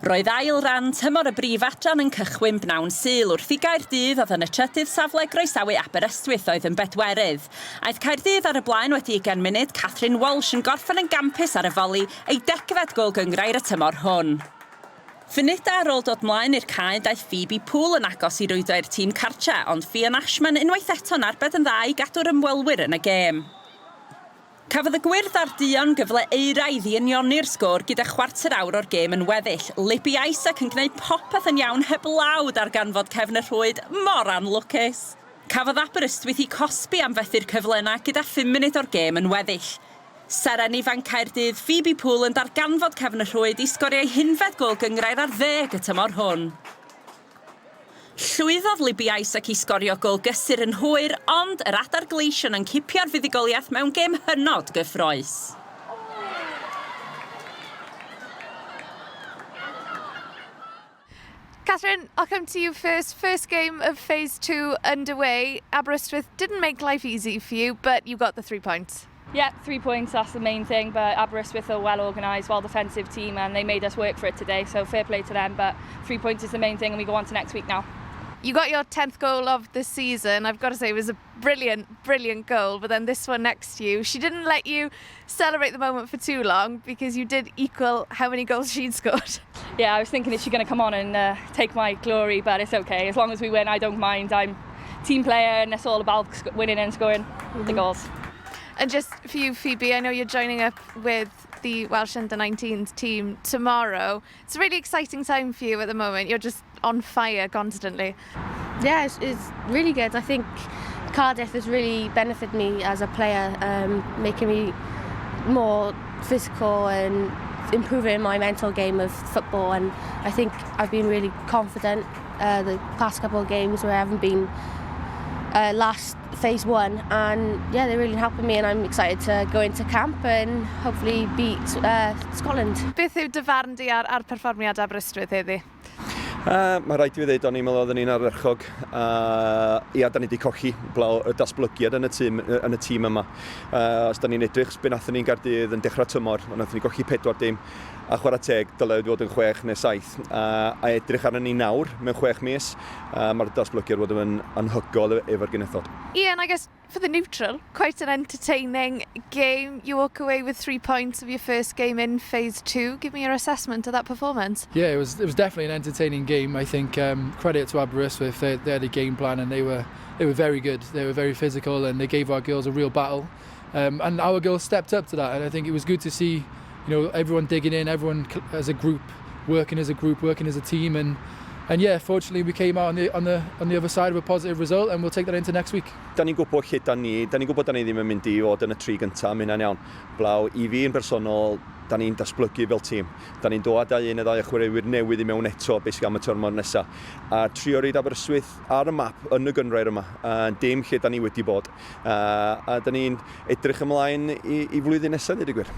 Roedd ail ran tymor y brif Adran yn cychwyn bnawn Sul wrth i Caerdydd oedd yn y trydydd safle groesawu Aberystwyth oedd yn bedwerydd. Aeth Caerdydd ar y blaen wedi 20 munud, Catherine Walsh yn gorffen yn gampus ar y foli ei 10fed gôl gyngrair y tymor hwn. Funud ar ôl dod mlaen i'r cae daeth Phoebe Poole yn agos i rwyddo'r tîm cartre, ond Fian Ashman unwaith eto'n arbed yn dda i gadw'r ymwelwyr yn y gêm. Cafodd y gwyrdd ar duon gyfle euraidd i unioni'r sgôr gyda chwarter awr o'r gêm yn weddill. Libby Isaac yn gwneud popeth yn iawn heblawd ar ganfod Pêl-droed mor anlwcus. Cafodd Aberystwyth i cosbi am fethu'r cyfle yna gyda 5 munud o'r gêm yn weddill. Seren ifan Caerdydd, Phoebe Poole yn darganfod Pêl-droed i sgoriau 10fed gôl gyngrair ar 10 y tymor hwn. Llwyddodd Libby Isaac i sgorio gôl gysur yn hwyr, ond yr adar gleision yn cipio'r fuddigoliaeth mewn gêm hynod gyffrous. Catherine, I'll come to you first. First game of phase 2 underway. Aberystwyth didn't make life easy for you, but you got the 3 points. Yeah, 3 points, that's the main thing, but Aberystwyth are a well-organised, well-defensive team and they made us work for it today, so fair play to them, but 3 points is the main thing and we go on to next week now. You got your 10th goal of the season. I've got to say it was a brilliant, brilliant goal, but then this one next to you, she didn't let you celebrate the moment for too long because you did equal how many goals she'd scored. Yeah, I was thinking, is she going to come on and take my glory, but it's okay. As long as we win, I don't mind. I'm a team player and it's all about winning and scoring the goals. And just for you, Phoebe, I know you're joining up with the Welsh Under-19s team tomorrow. It's a really exciting time for you at the moment. You're just on fire constantly. Yeah, it's really good. I think Cardiff has really benefited me as a player, making me more physical and improving my mental game of football. And I think I've been really confident the past couple of games where I haven't been last phase 1, and yeah, they're really helping me and I'm excited to go into camp and hopefully beat Scotland. Beth yw dy farn di ar perfformiad Aberystwyth heddi? Mae rhaid i fi ddweud, o'n i'n meddwl oedden ni'n arerchog. Ia, da ni wedi colli y datblygiad yn y tîm yma. Os da ni'n edrych, be nathon ni'n Caerdydd yn dechrau tymor, nathon ni golli 4 dim, a chwarae teg, dylai wedi bod yn 6 neu 7. A edrych arno ni nawr mewn 6 mis, mae'r datblygiad wedi bod yn anhygol efo'r genethod. Ian, I guess for the neutral, quite an entertaining game. You walk away with 3 points of your first game in phase 2. Give me your assessment of that performance. Yeah, it was definitely an entertaining game. I think credit to Aberystwyth, they had a game plan and they were very good. They were very physical and they gave our girls a real battle. And our girls stepped up to that, and I think it was good to see, everyone digging in, everyone as a group, working as a team, and yeah, fortunately we came out on the other side of a positive result, and we'll take that into next week. Da ni'n gwybod lle da ni gwybod da ni ddim yn mynd i fod yn y 3 gyntaf, mynd yn iawn. Blaw, i fi yn bersonol, da ni'n datblygu fel tîm. Da ni'n dod â 1 neu 2 chwaraewyr newydd i mewn eto, beth am y tymor nesaf. A trio roid Aberystwyth ar y map yn y gynrair yma, dim lle da ni wedi bod. A da ni'n edrych ymlaen i flwyddyn nesaf, dweud y gwir.